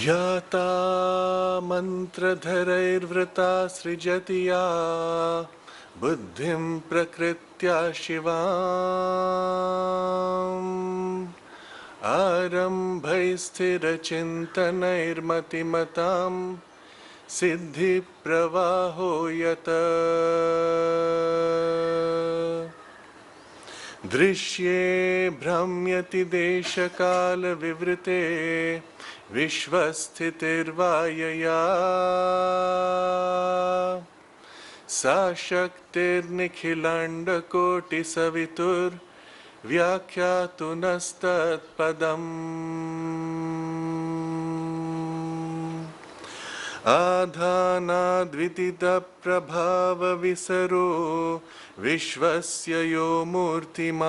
ध्याता मन्त्रधरैर्वृता सृजति या बुद्धिं प्रकृत्या शिवाम् आरम्भैस्थिरचिन्तनैर्मतिमतां सिद्धिप्रवाहो यत दृश्ये भ्रम्यति देशकालविवृते विश्वस्थितिर्वायया सा शक्तिर्निखिलाण्डकोटिसवितुर्व्याख्यातुनस्तत्पदम् आधानाद्विदितप्रभावविसरो विश्वस्य यो मूर्तिमान्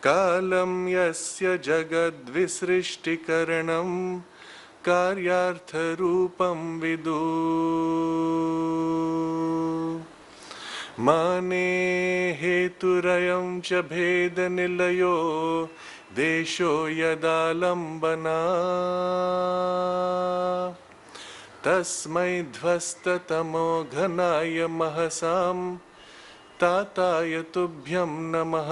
कालं यस्य जगद्विसृष्टिकरणं कार्यार्थरूपं विदु माने हेतुरयं च भेदनिलयो देशो यदालम्बना तस्मै ध्वस्ततमो घनाय महसां ताताय तुभ्यं नमः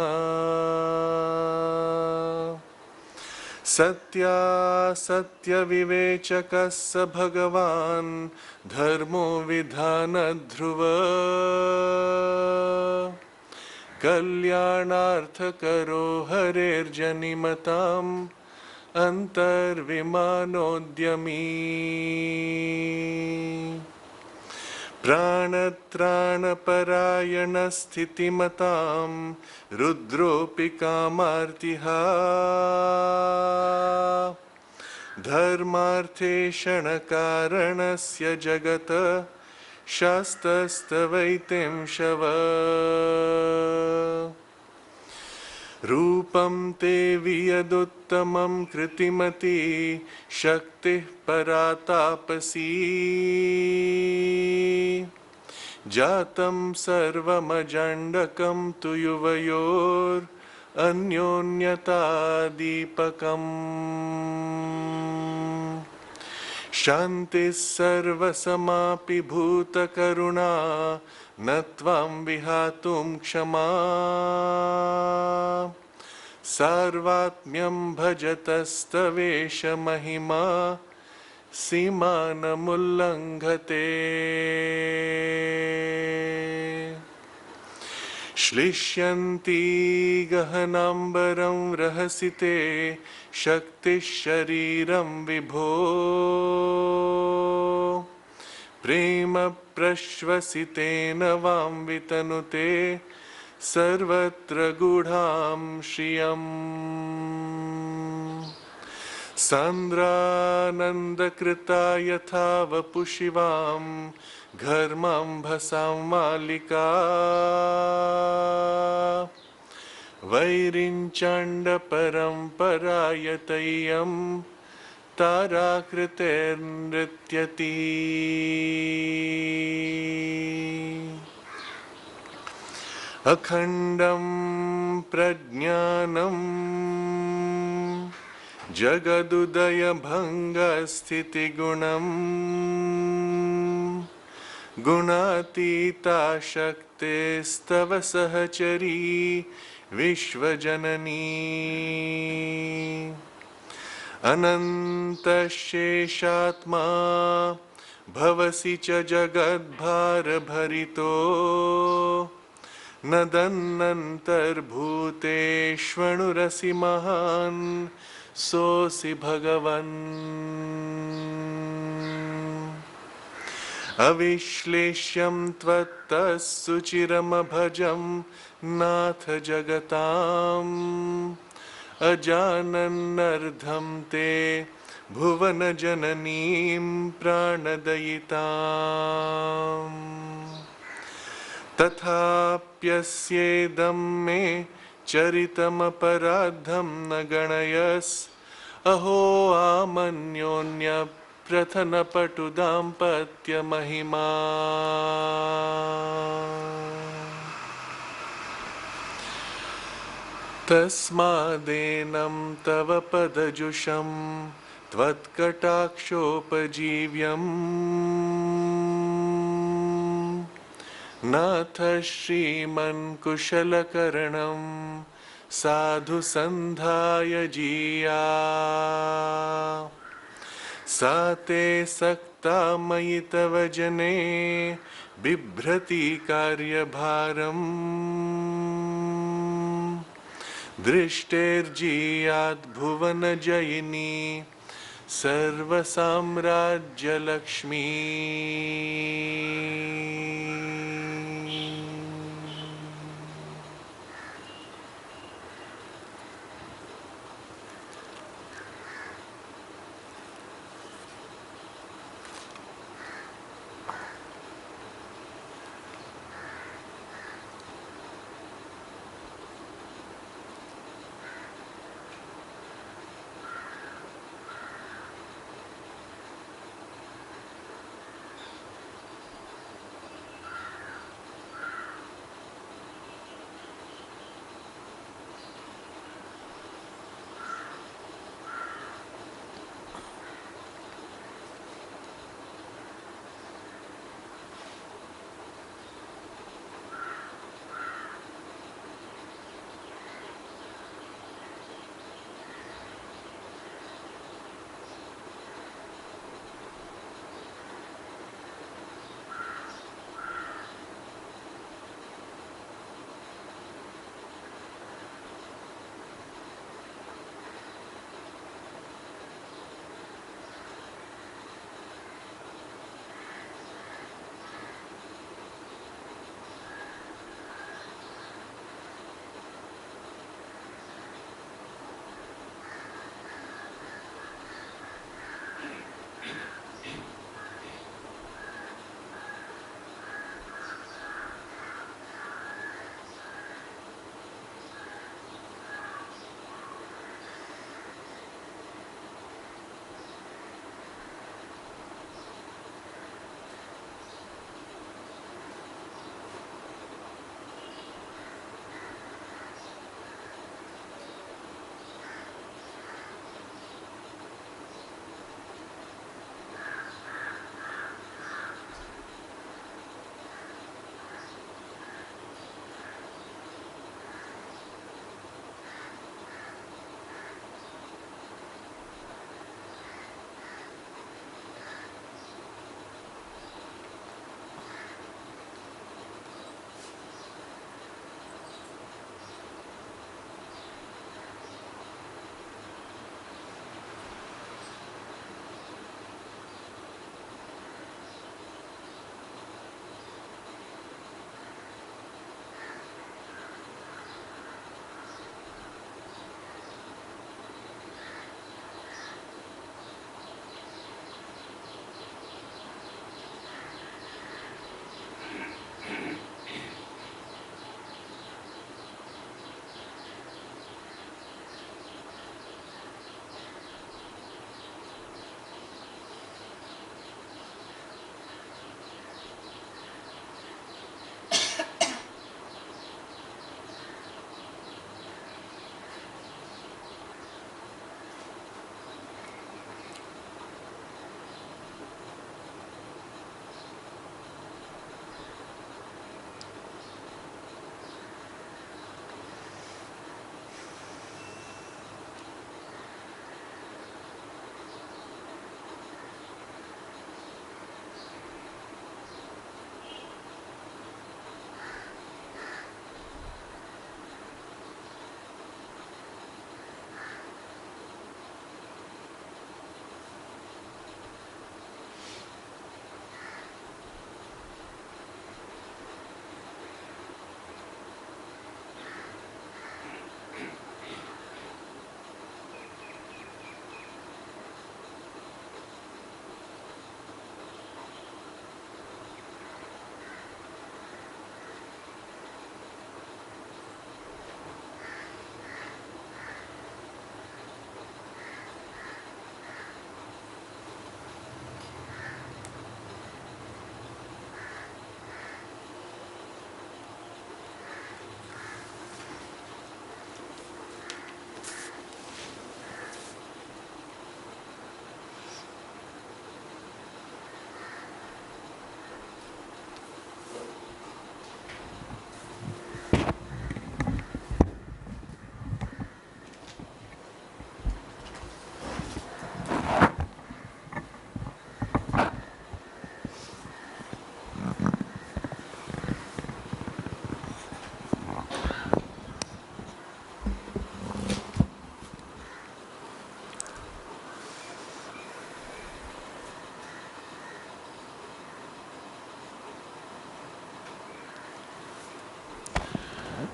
सत्यासत्यविवेचकः स भगवान् धर्मो विधानध्रुव कल्याणार्थकरो हरेर्जनिमताम् अन्तर्विमानोद्यमी प्राणत्राणपरायणस्थितिमतां रुद्रोऽपि कामार्तिः धर्मार्थे क्षणकारणस्य जगत् शास्तस्तवैतिं शव रूपं ते वियदुत्तमं कृतिमती शक्तिः परातापसी जातं सर्वमजाण्डकं तु युवयोरन्योन्यतादीपकम् शान्तिः सर्वसमापि भूतकरुणा न त्वां विहातुं क्षमा सार्वात्म्यं भजतस्तवेश महिमा सीमानमुल्लङ्घते श्लिष्यन्ति गहनाम्बरं रहसि ते शक्तिः शरीरं विभो प्रेम प्रश्वसितेन वां वितनुते सर्वत्र गूढां श्रियम् सान्द्रानन्दकृता यथा वपुषिवां घर्माम्भसां मालिका वैरिञ्चाण्डपरम्परायतय्यं ताराकृतेर्नृत्यति अखण्डं प्रज्ञानं जगदुदयभङ्गस्थितिगुणम् गुणातीता शक्तिस्तव सहचरी विश्वजननी अनन्तशेषात्मा भवसि च जगद्भारभरितो नदन्नन्तर्भूतेष्वणुरसि महान् सोऽसि भगवन् अविश्लेष्यं त्वत्तः सुचिरमभजं नाथ जगताम् अजानन्नर्धं ते भुवनजननीं प्राणदयिताम् तथाप्यस्येदं मे चरितमपराधं न गणयस् अहो आमन्योन्यप्रथनपटुदाम्पत्यमहिमा तस्मादेनं तव पदजुषं त्वत्कटाक्षोपजीव्यम् नाथ श्रीमन् कुशलकरणं साधु सन्धाय जीया सा ते सक्ता मयि तव जने बिभ्रति कार्यभारम् दृष्टेर्जीयात् भुवनजयिनी सर्वसाम्राज्यलक्ष्मी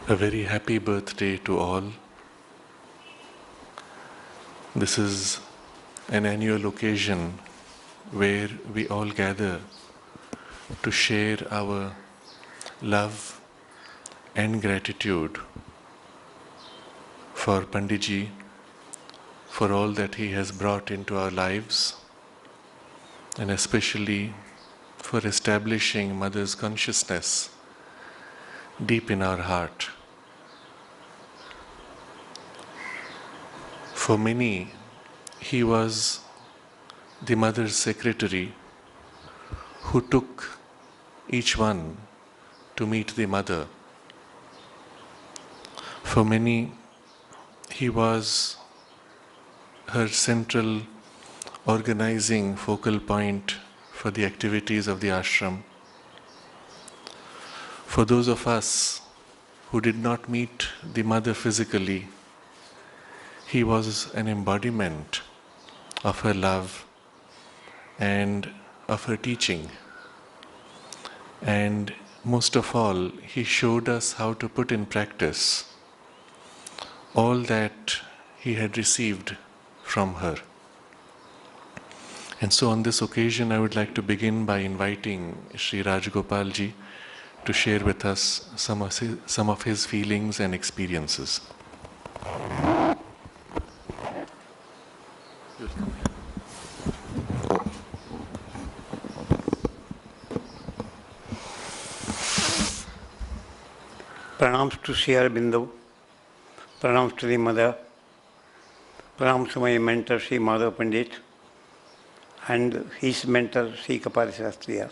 A very happy birthday to all. This is an annual occasion where we all gather to share our love and gratitude for Panditji, for all that he has brought into our lives, and especially for establishing Mother's consciousness deep in our heart. For many, he was the Mother's secretary who took each one to meet the Mother. For many, he was her central organizing focal point for the activities of the ashram. For those of us who did not meet the Mother physically, he was an embodiment of her love and of her teaching. And most of all, he showed us how to put in practice all that he had received from her. And so on this occasion, I would like to begin by inviting Sri Rajgopalji to share with us some of his feelings and experiences. Pranams to Sri Aurobindo, pranams to the Mother, pranams to my mentor Sri Madhav Pandit and his mentor Sri Kapali Shastriya,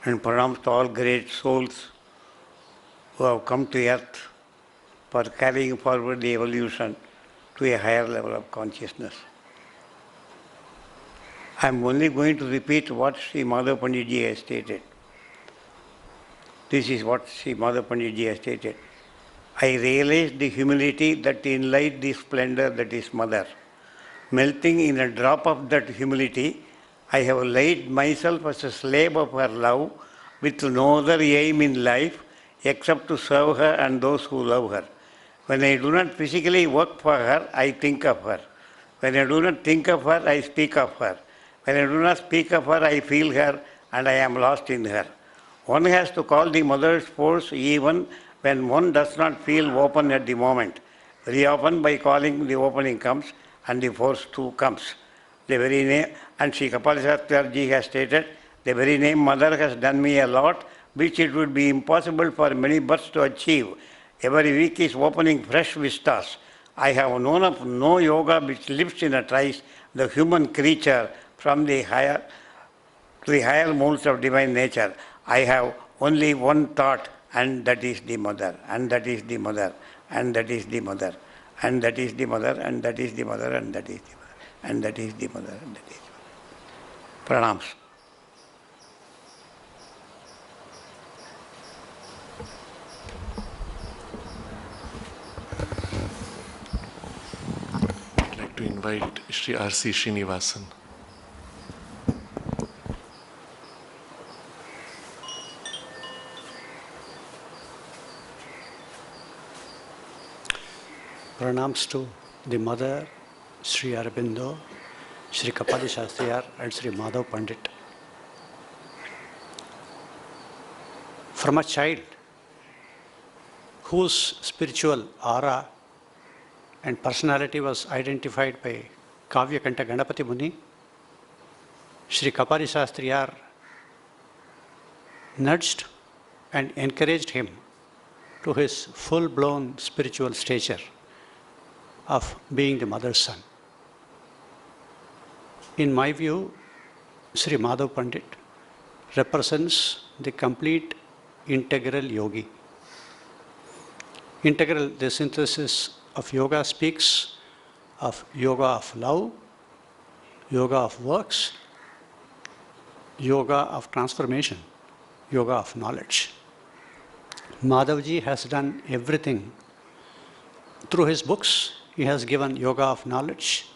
and pranams to all great souls who have come to earth for carrying forward the evolution to a higher level of consciousness. I am only going to repeat what Sri Madhav Panditji has stated. This is what Sri Madhav Panditji has stated. I realized the humility that enlightened the splendor that is Mother. Melting in a drop of that humility, I have laid myself as a slave of her love with no other aim in life except to serve her and those who love her. When I do not physically work for her, I think of her. When I do not think of her, I speak of her. When I do not speak of her, I feel her and I am lost in her. One has to call the Mother's force even when one does not feel open at the moment. Very often by calling the opening comes and the force too comes. The very name, and Sri Kapali Shastriya has stated, the very name Mother has done me a lot, which it would be impossible for many births to achieve. Every week is opening fresh vistas. I have known of no yoga which lifts in a trice the human creature from the higher to the higher modes of divine nature. I have only one thought, and that is the Mother, and that is the Mother, and that is the Mother, and that is the Mother, and that is the Mother, and that is the Mother, and that is the Mother, and that is the Mother. Pranams. I'd like to invite Sri R.C. Srinivasan. Pranams to the Mother, Sri Aurobindo, Sri Kapali Shastriya and Sri Madhav Pandit. From a child whose spiritual aura and personality was identified by Kavya Kanta Ganapati Muni, Sri Kapali Shastriya nudged and encouraged him to his full-blown spiritual stature of being the Mother's son. In my view, Sri Madhav Pandit represents the complete integral yogi. Integral, the synthesis of yoga speaks of yoga of love, yoga of works, yoga of transformation, yoga of knowledge. Madhavji has done everything. Through his books, he has given yoga of knowledge.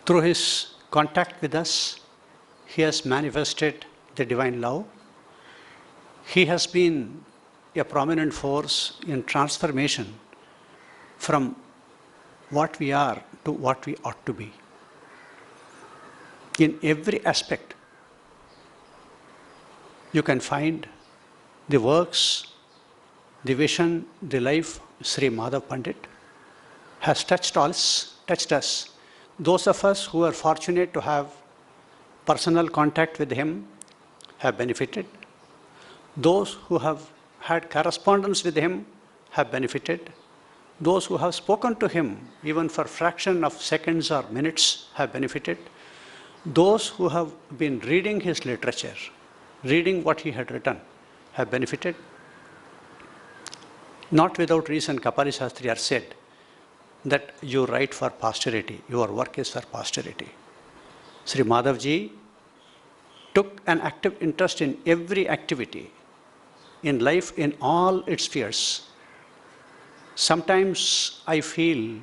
Through his contact with us, he has manifested the divine love. He has been a prominent force in transformation from what we are to what we ought to be. In every aspect, you can find the works, the vision, the life Sri Madhav Pandit has touched us. Those of us who are fortunate to have personal contact with him have benefited. Those who have had correspondence with him have benefited. Those who have spoken to him, even for a fraction of seconds or minutes, have benefited. Those who have been reading his literature, reading what he had written, have benefited. Not without reason, Kapali Shastriyar said that you write for posterity, your work is for posterity. Sri Madhavji took an active interest in every activity, in life in all its spheres. Sometimes I feel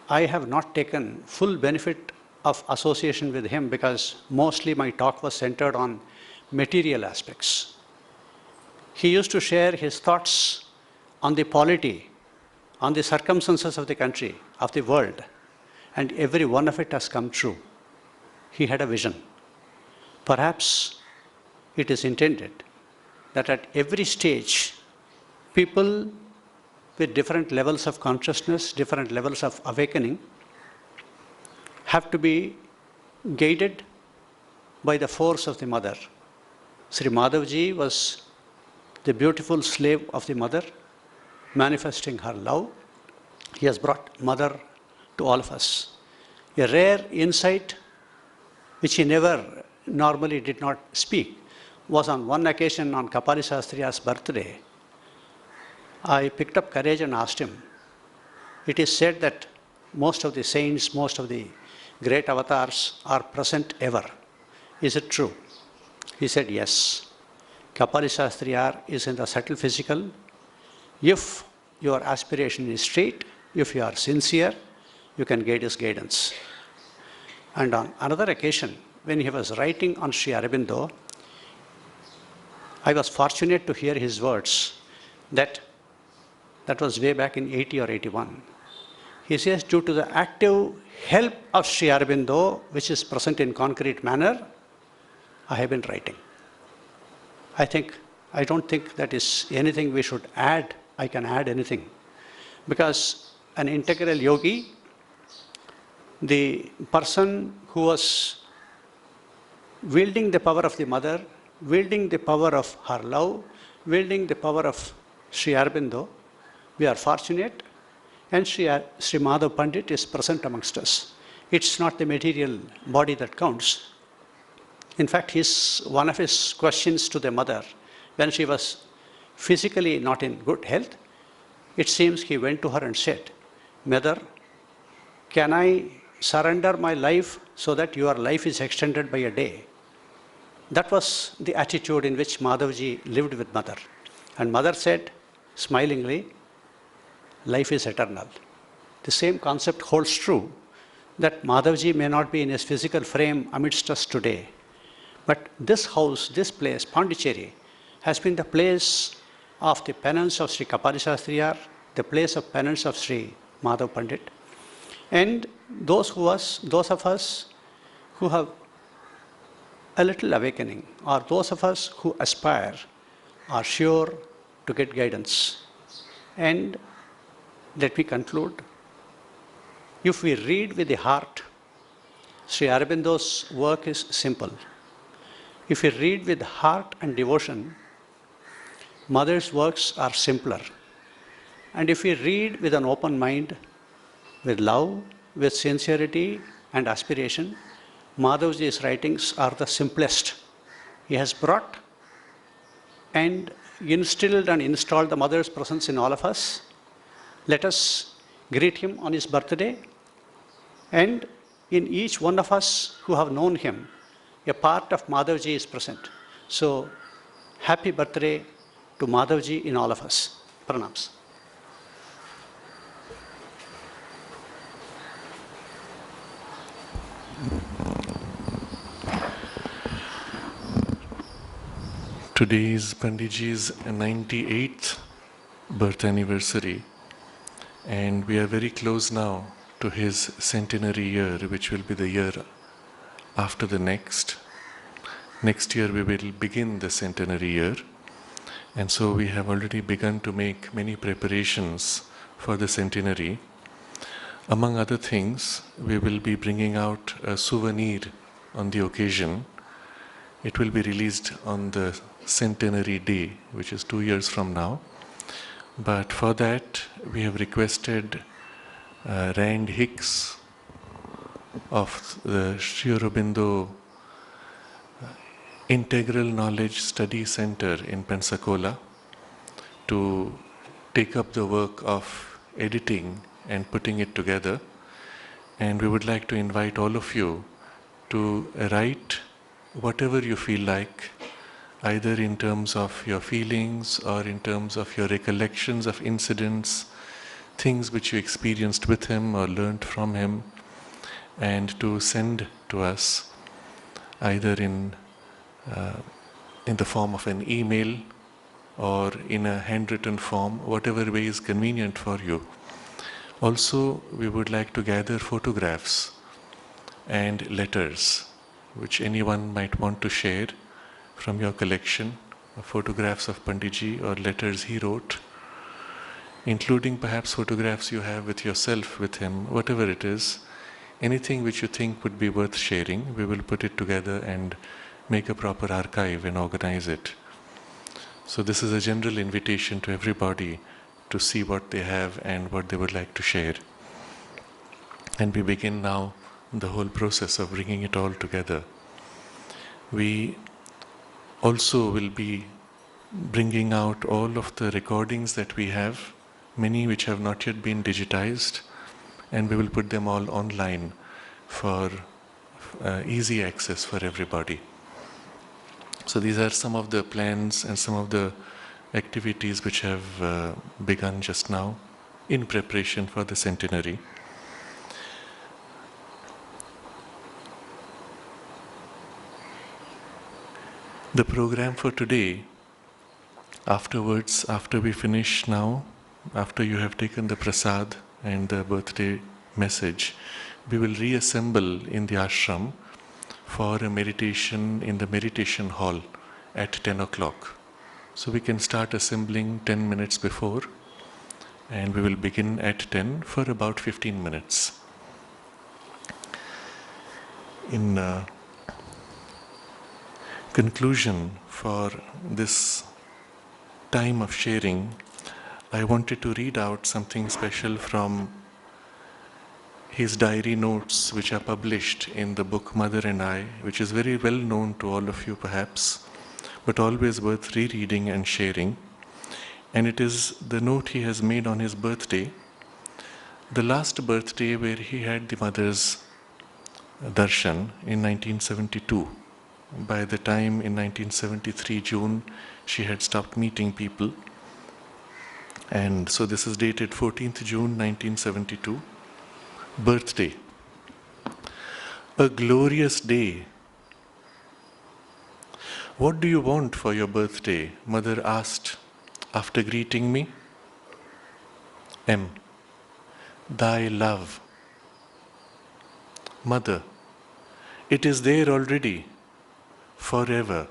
I have not taken full benefit of association with him because mostly my talk was centered on material aspects. He used to share his thoughts on the polity, on the circumstances of the country, of the world, and every one of it has come true. He had a vision. Perhaps it is intended that at every stage, people with different levels of consciousness, different levels of awakening, have to be guided by the force of the mother. Sri Madhavji was the beautiful slave of the mother, manifesting her love. He has brought mother to all of us. A rare insight which he never normally did not speak was on one occasion on Kapali Shastriyar's birthday. I picked up courage and asked him, it is said that most of the saints, most of the great avatars are present ever. Is it true? He said, yes. Kapali Shastriyar is in the subtle physical. If your aspiration is straight, if you are sincere, you can get his guidance. And on another occasion, when he was writing on Sri Aurobindo, I was fortunate to hear his words that was way back in 80 or 81. He says, due to the active help of Sri Aurobindo, which is present in concrete manner, I have been writing. I don't think that is anything we should add. I can add anything. Because an integral yogi, the person who was wielding the power of the mother, wielding the power of her love, wielding the power of Sri Aurobindo, we are fortunate, and Sri Madhav Pandit is present amongst us. It's not the material body that counts. In fact, one of his questions to the mother, when she was physically not in good health, it seems he went to her and said, Mother, can I surrender my life so that your life is extended by a day? That was the attitude in which Madhavji lived with mother. And mother said, smilingly, life is eternal. The same concept holds true, that Madhavji may not be in his physical frame amidst us today. But this house, this place, Panditji, has been the place of the penance of Sri Kapali Shastriyar, the place of penance of Sri Madhav Pandit. And those of us who have a little awakening, or those of us who aspire, are sure to get guidance. And let me conclude. If we read with the heart, Sri Aurobindo's work is simple. If we read with heart and devotion, Mother's works are simpler. And if we read with an open mind, with love, with sincerity and aspiration, Madhavji's writings are the simplest. He has brought and instilled and installed the Mother's presence in all of us. Let us greet him on his birthday, and in each one of us who have known him, a part of Madhavji is present. So, happy birthday to Madhavji in all of us. Pranams. Today is Panditji's 98th birth anniversary, and we are very close now to his centenary year, which will be the year after the next. Next year we will begin the centenary year, and so we have already begun to make many preparations for the centenary. Among other things, we will be bringing out a souvenir on the occasion. It will be released on the centenary day, which is 2 years from now. But for that, we have requested Rand Hicks of the Sri Aurobindo Integral Knowledge Study Center in Pensacola to take up the work of editing and putting it together. And we would like to invite all of you to write whatever you feel like, either in terms of your feelings or in terms of your recollections of incidents, things which you experienced with him or learned from him, and to send to us either in the form of an email or in a handwritten form, whatever way is convenient for you. Also, we would like to gather photographs and letters which anyone might want to share from your collection, photographs of Panditji or letters he wrote, including perhaps photographs you have with yourself, with him, whatever it is, anything which you think would be worth sharing. We will put it together and make a proper archive and organize it. So this is a general invitation to everybody to see what they have and what they would like to share. And we begin now the whole process of bringing it all together. We also will be bringing out all of the recordings that we have, many which have not yet been digitized, and we will put them all online for easy access for everybody. So these are some of the plans and some of the activities which have begun just now in preparation for the centenary. The program for today, afterwards, after we finish now, after you have taken the prasad and the birthday message, we will reassemble in the ashram for a meditation in the meditation hall at 10 o'clock. So we can start assembling 10 minutes before, and we will begin at 10 for about 15 minutes. In conclusion for this time of sharing, I wanted to read out something special from his diary notes, which are published in the book Mother and I, which is very well known to all of you perhaps, but always worth rereading and sharing. And it is the note he has made on his birthday, the last birthday where he had the mother's darshan in 1972. By the time in 1973 June, she had stopped meeting people. And so this is dated 14th June 1972. Birthday. A glorious day. What do you want for your birthday? Mother asked after greeting me. M. Thy love. Mother. It is there already. Forever.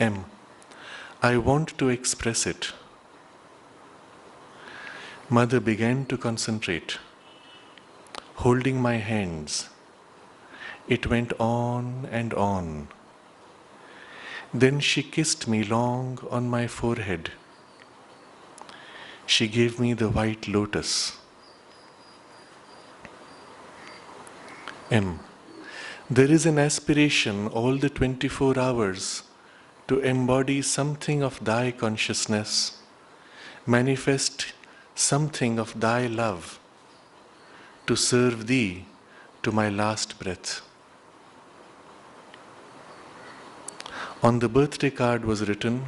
M. I want to express it. Mother began to concentrate, holding my hands. It went on and on. Then she kissed me long on my forehead. She gave me the white lotus. M. There is an aspiration all the 24 hours to embody something of thy consciousness, manifest something of thy love, to serve thee to my last breath. On the birthday card was written,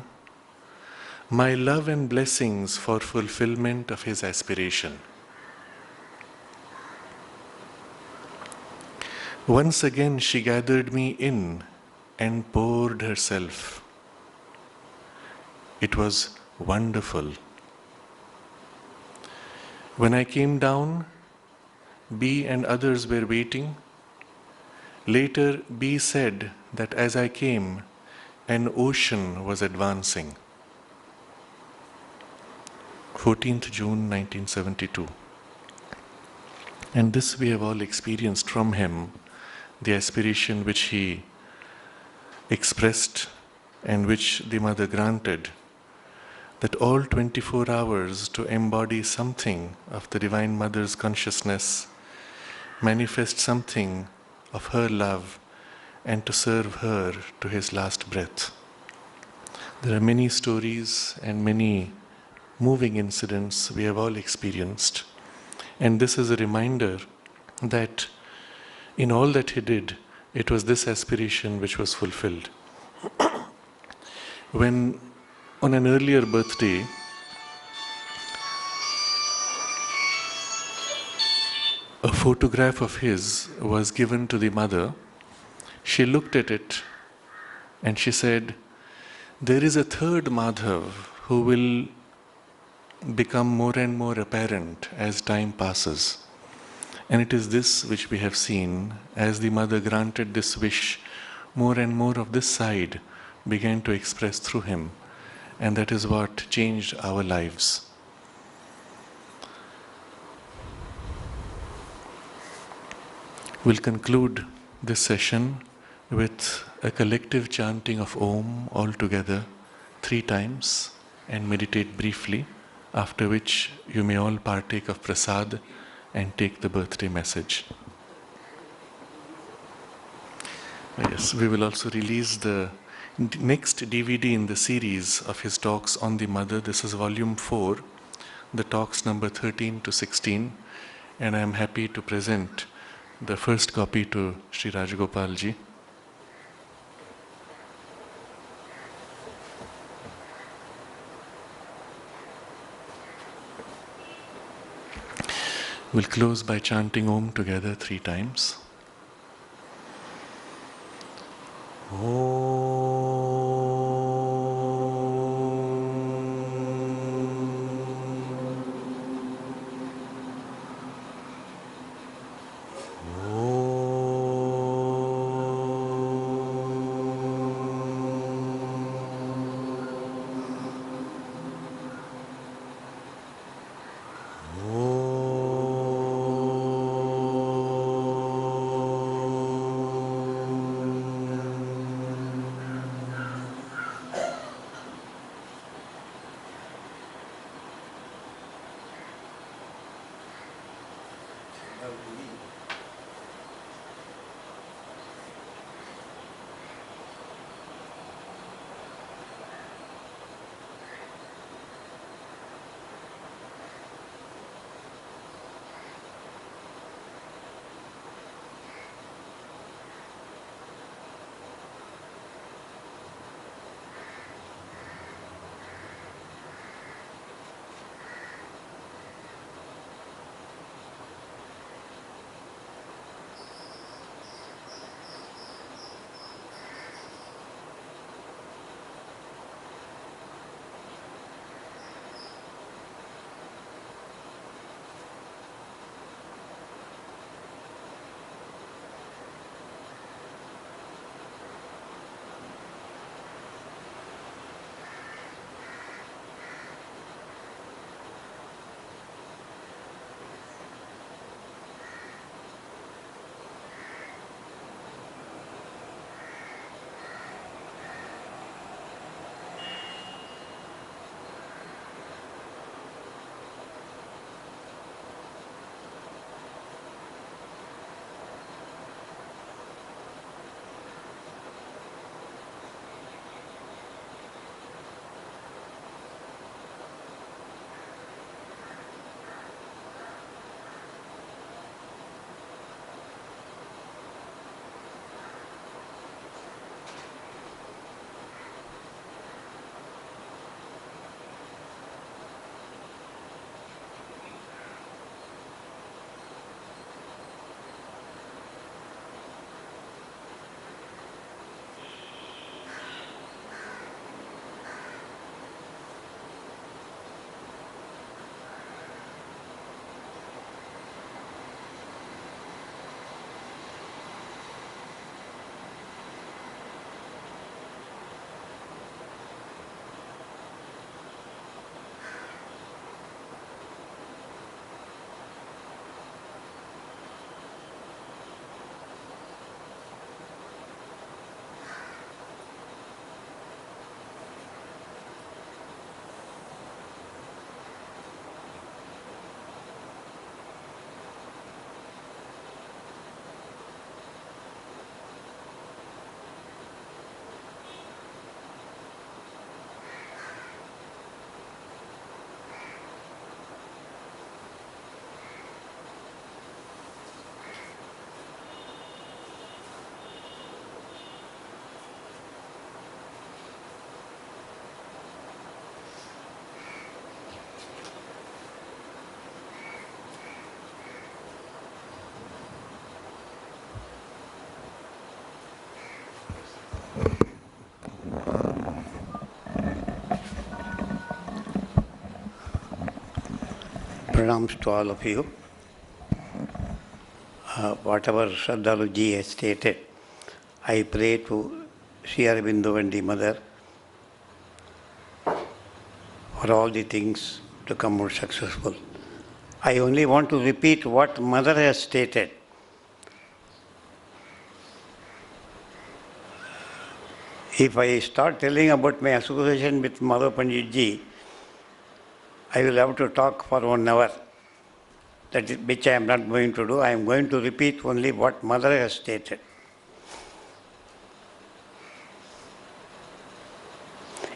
my love and blessings for fulfillment of his aspiration. Once again she gathered me in and poured herself. It was wonderful. When I came down, B and others were waiting. Later, B said that as I came, an ocean was advancing. 14th June 1972. And this we have all experienced from him, the aspiration which he expressed and which the Mother granted, that all 24 hours to embody something of the Divine Mother's consciousness, manifest something of her love, and to serve her to his last breath. There are many stories and many moving incidents we have all experienced. And this is a reminder that in all that he did, it was this aspiration which was fulfilled. When on an earlier birthday, a photograph of his was given to the mother, she looked at it and she said, "There is a third Madhav who will become more and more apparent as time passes." And it is this which we have seen as the Mother granted this wish, more and more of this side began to express through him. And that is what changed our lives. We'll conclude this session with a collective chanting of Om all together 3 times and meditate briefly, after which you may all partake of prasad and take the birthday message. Yes, we will also release the next DVD in the series of his talks on the Mother. This is volume 4, the talks number 13 to 16, and I am happy to present the first copy to Sri Rajagopal ji. We'll close by chanting Om together 3 times. Pranams to all of you. Whatever Shraddhaluji has stated, I pray to Sri Aurobindo and the Mother for all the things to come more successful. I only want to repeat what Mother has stated. If I start telling about my association with Mother Panditji, I will have to talk for 1 hour, which I am not going to do. I am going to repeat only what Mother has stated.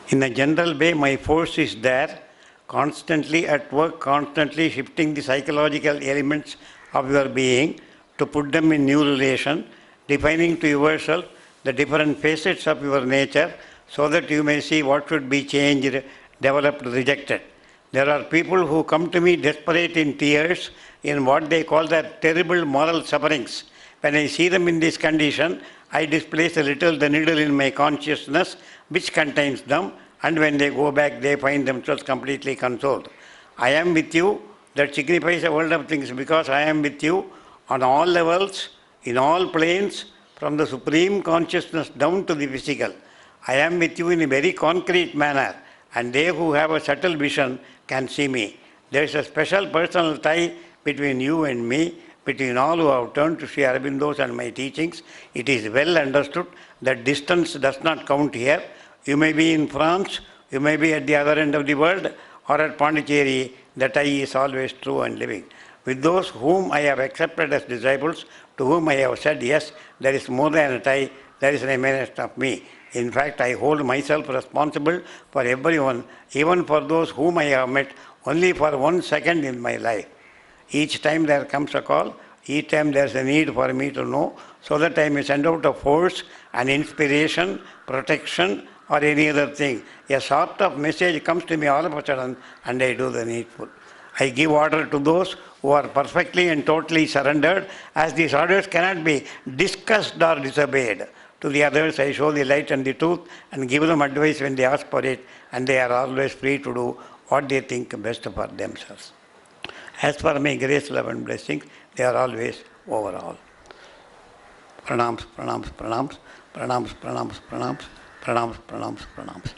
In a general way, my force is there, constantly at work, constantly shifting the psychological elements of your being to put them in new relation, defining to yourself the different facets of your nature so that you may see what should be changed, developed, rejected. There are people who come to me desperate in tears in what they call their terrible moral sufferings. When I see them in this condition, I displace a little the needle in my consciousness which contains them, and when they go back, they find themselves completely consoled. I am with you, that signifies a world of things, because I am with you on all levels, in all planes, from the supreme consciousness down to the physical. I am with you in a very concrete manner, and they who have a subtle vision can see me. There is a special personal tie between you and me, between all who have turned to Sri Aurobindo's and my teachings. It is well understood that distance does not count here. You may be in France, you may be at the other end of the world, or at Panditji. The tie is always true and living. With those whom I have accepted as disciples, to whom I have said, yes, there is more than a tie, there is an emanation of me. In fact, I hold myself responsible for everyone, even for those whom I have met only for 1 second in my life. Each time there comes a call, each time there is a need for me to know, so that I may send out a force, an inspiration, protection, or any other thing. A sort of message comes to me all of a sudden, and I do the needful. I give order to those who are perfectly and totally surrendered, as these orders cannot be discussed or disobeyed. To the others, I show the light and the truth and give them advice when they ask for it, and they are always free to do what they think best for themselves. As for my grace, love and blessings, they are always overall. Pranams, pranams, pranams, pranams, pranams, pranams, pranams, pranams, pranams.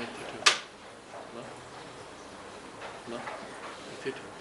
92. No? No? 82.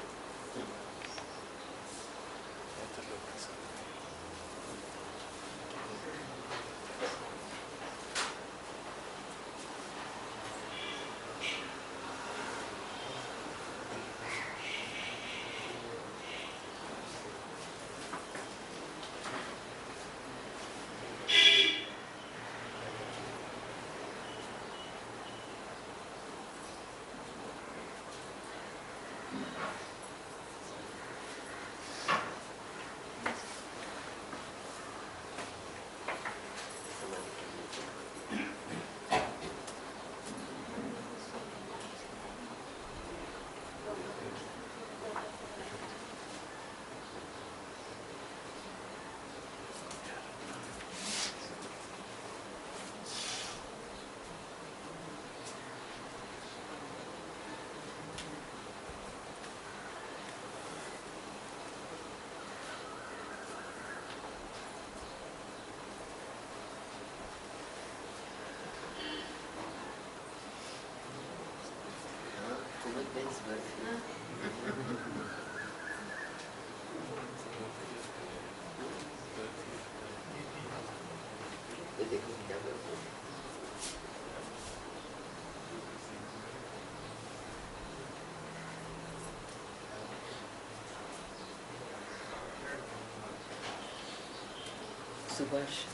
Subhash.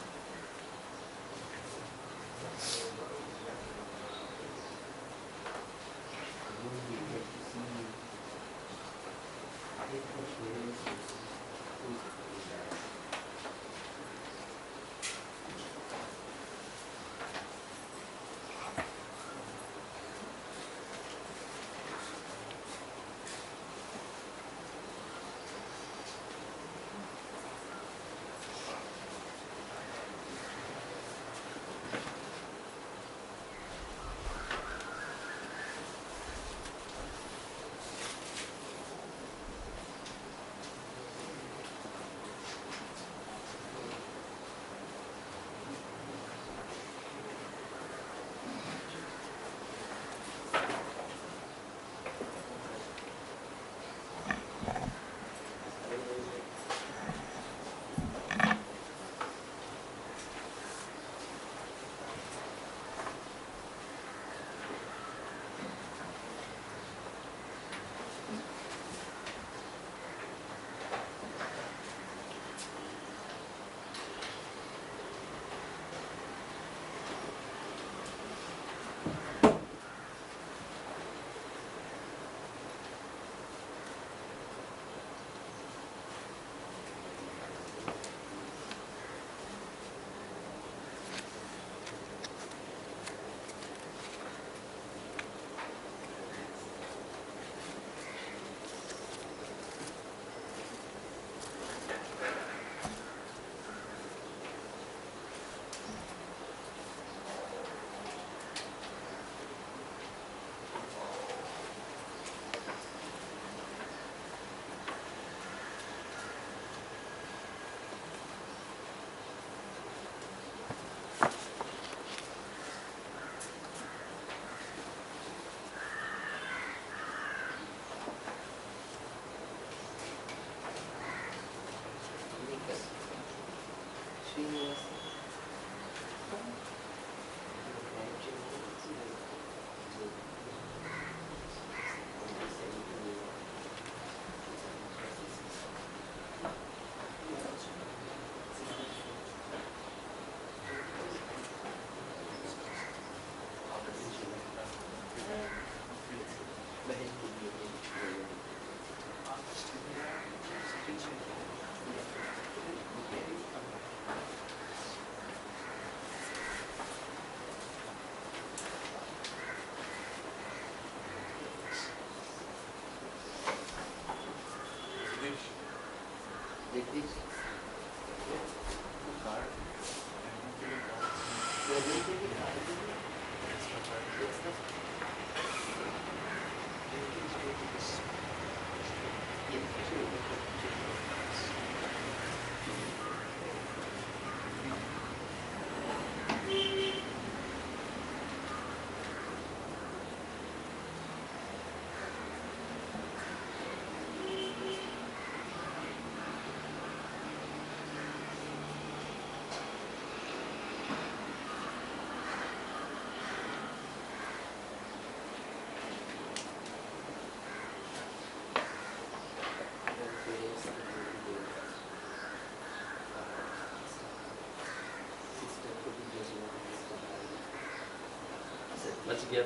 बच गया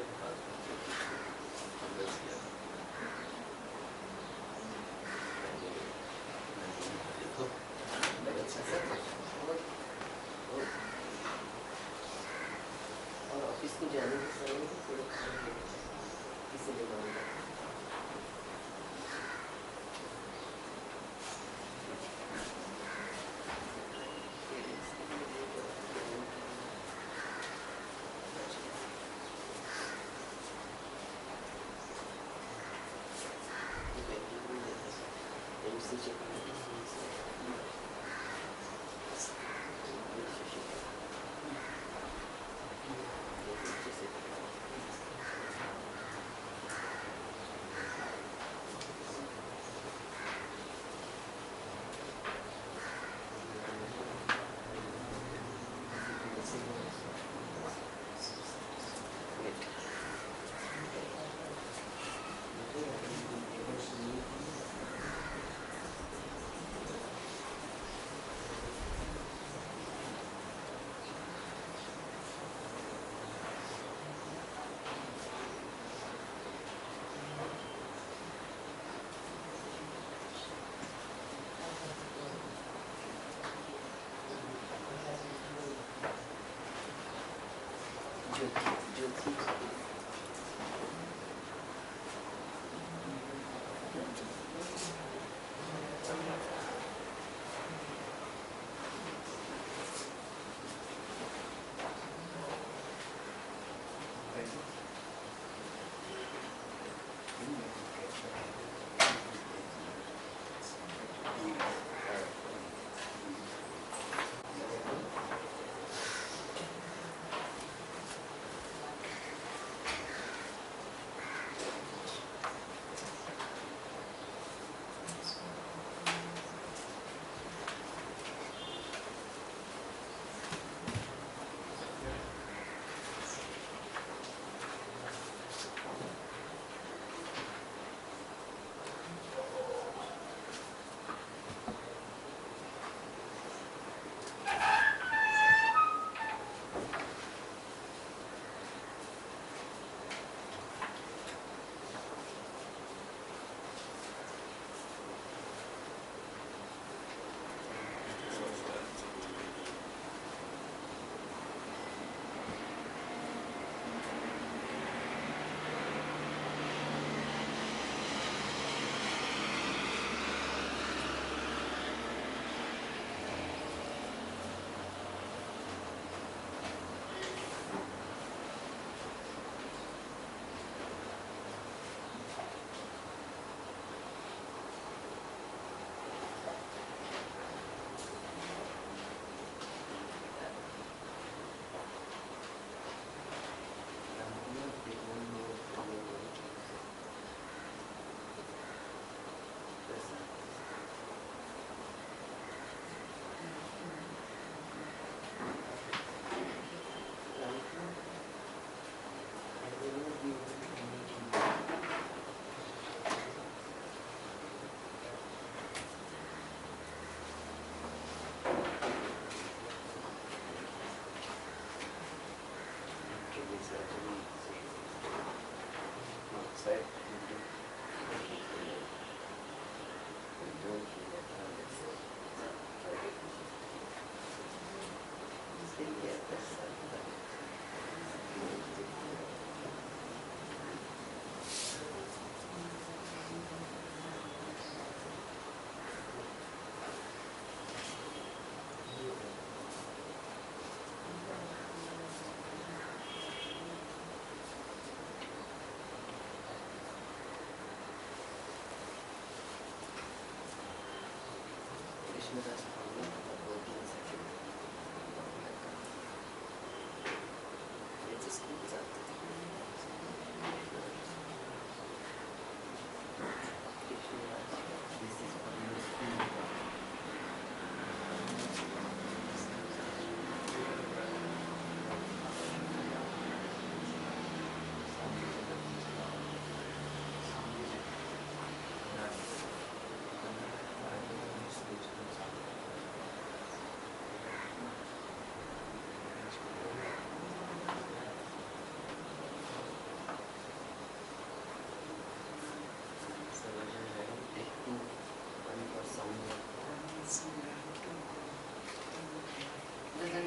और office को जाने के समय थोड़ा किसी ने मांगा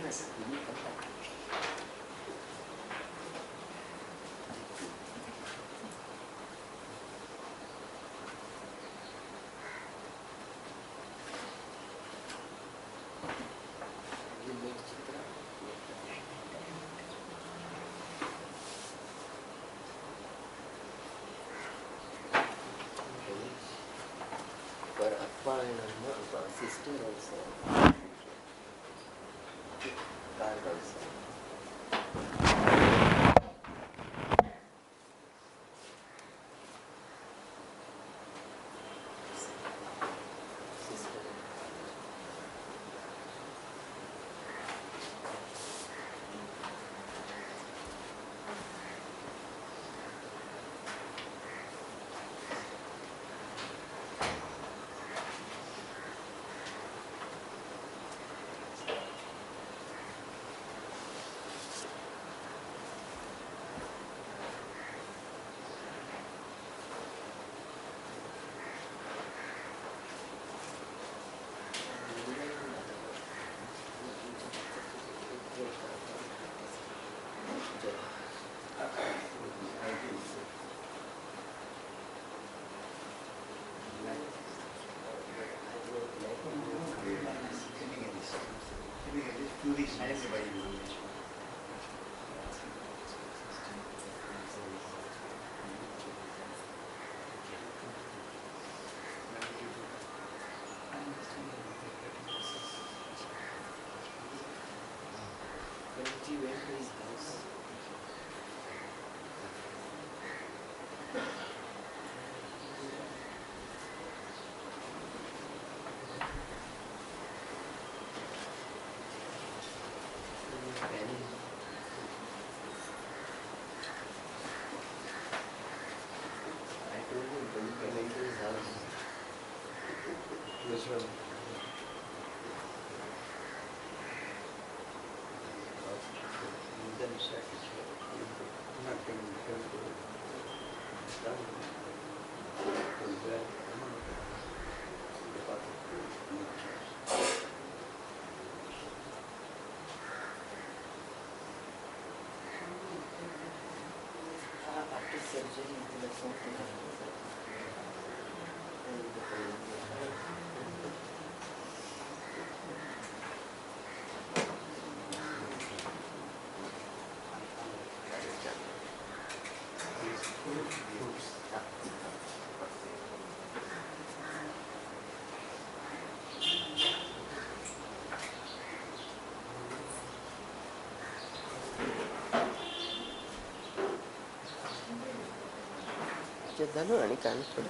For Appa and Amma, sister also. Card also. Sister. Panditji went to his house. I told him, Pandit, I went to his house. Which one? After surgery, there was something happened. දන්නවනේ කන්සොල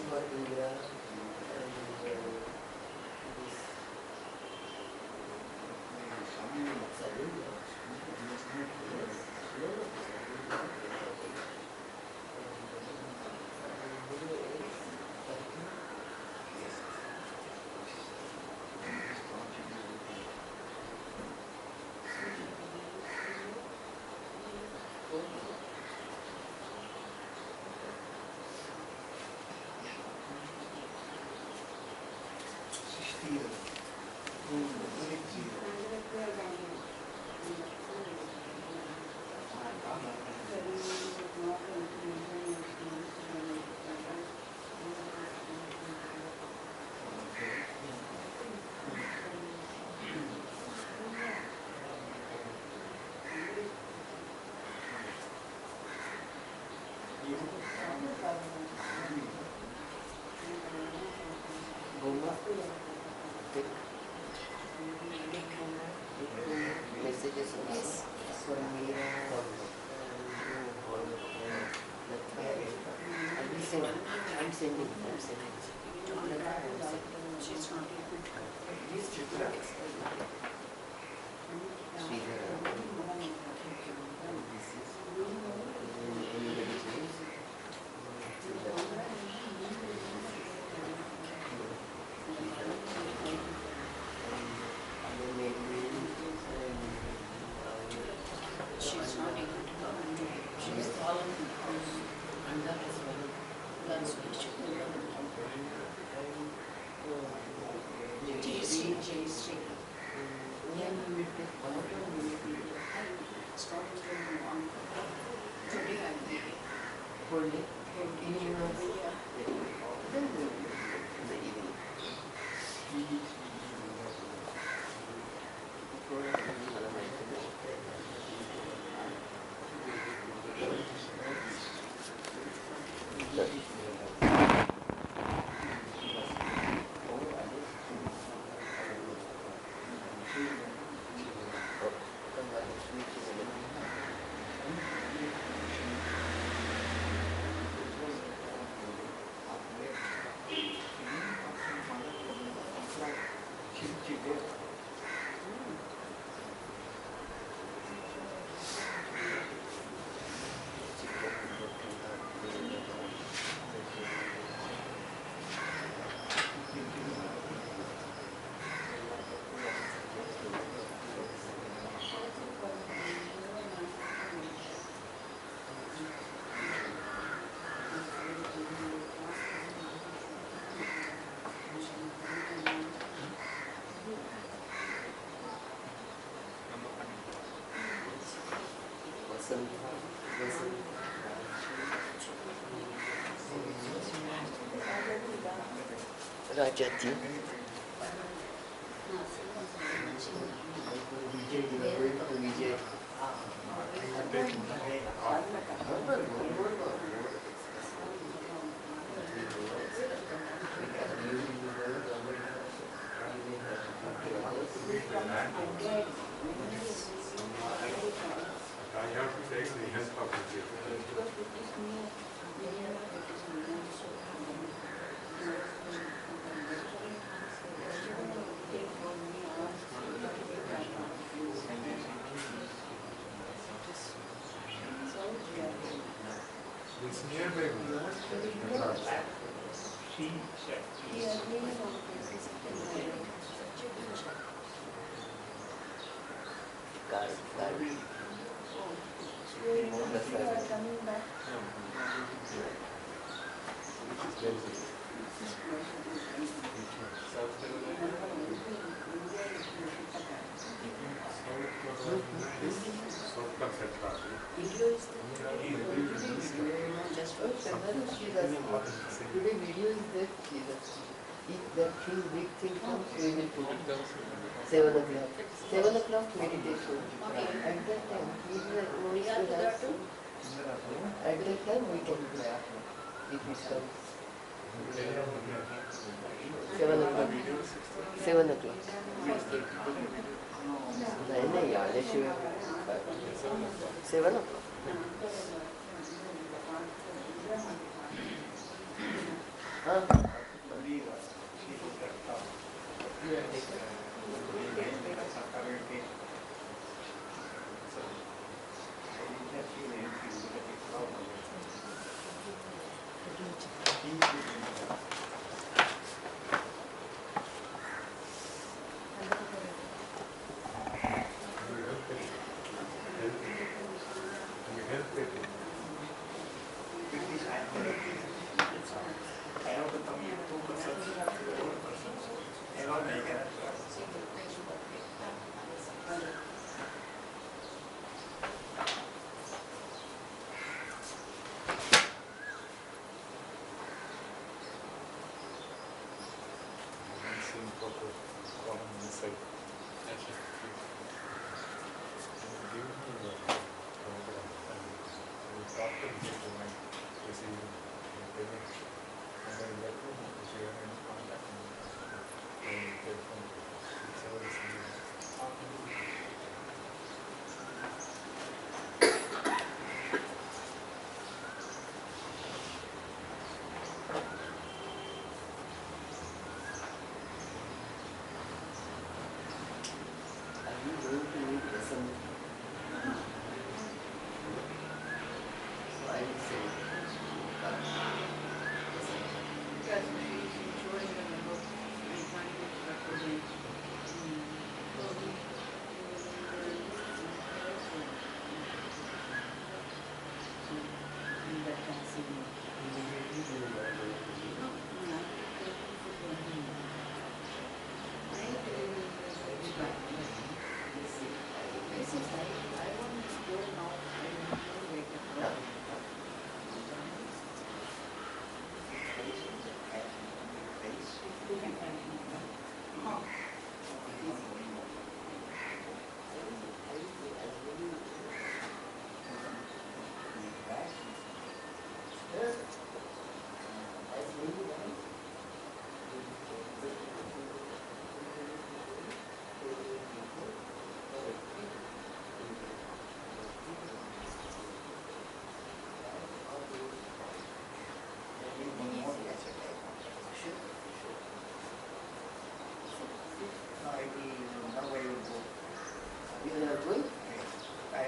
for Indra messages. sending. She's not able to. She's not able to come. She's fallen under as well. That's why she JC. Yeah, started going on. Today I'm leaving. Whole day? The evening. Rajaji. I have to take the help of the It's nearby. Today video is that if that thing, big thing comes, we will put it down. 7 o'clock. 7 o'clock meditation. At that time, if that voice will have to, at that time we can play if it comes. 7 o'clock. 7 o'clock. नहीं यार ऐसे 7 o'clock. हाँ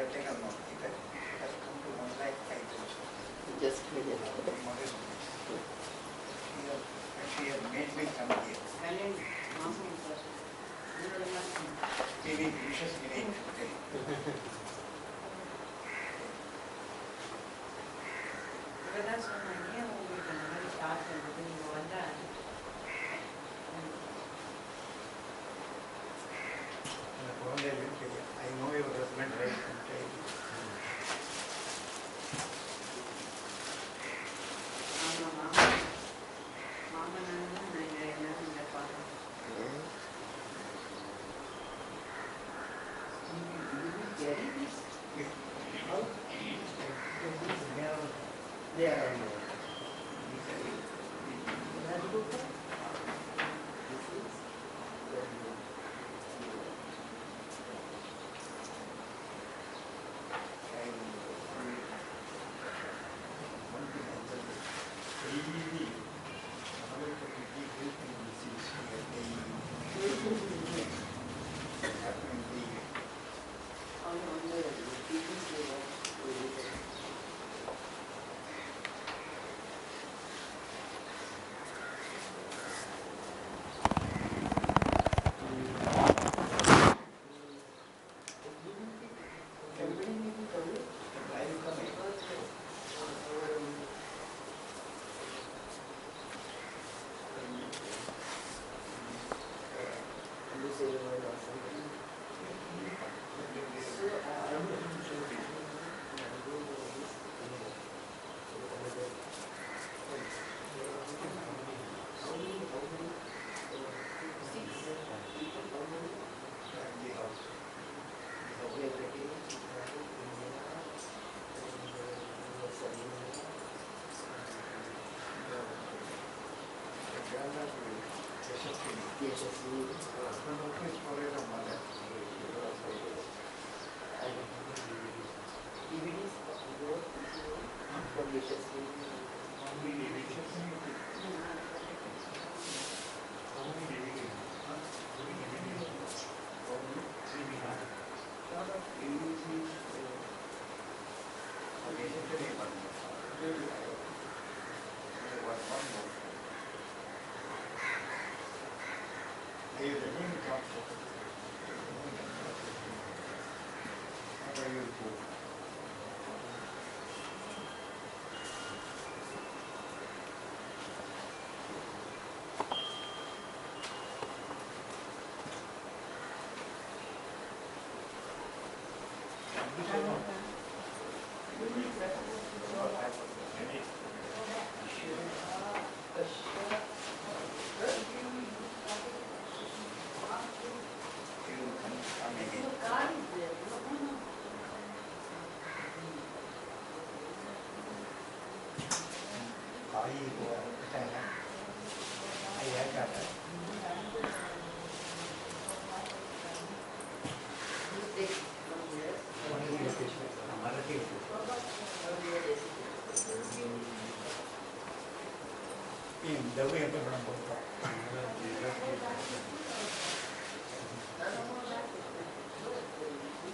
have taken more. It has come to 1,05,000. Just minute. Modest. She has made me come here. Giving wishes giving. இப்பதான் சொன்னாங்க உங்களுக்கு அந்த மாதிரி start பண்ணுறது நீங்கள் வந்தால் I know your husband right from child. ஆமாம் மாமன் மாமனான நாங்கள் எல்லாரும் இங்கே பார்க்கணும் Carry this out. They are Rajgopal. This is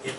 Yes.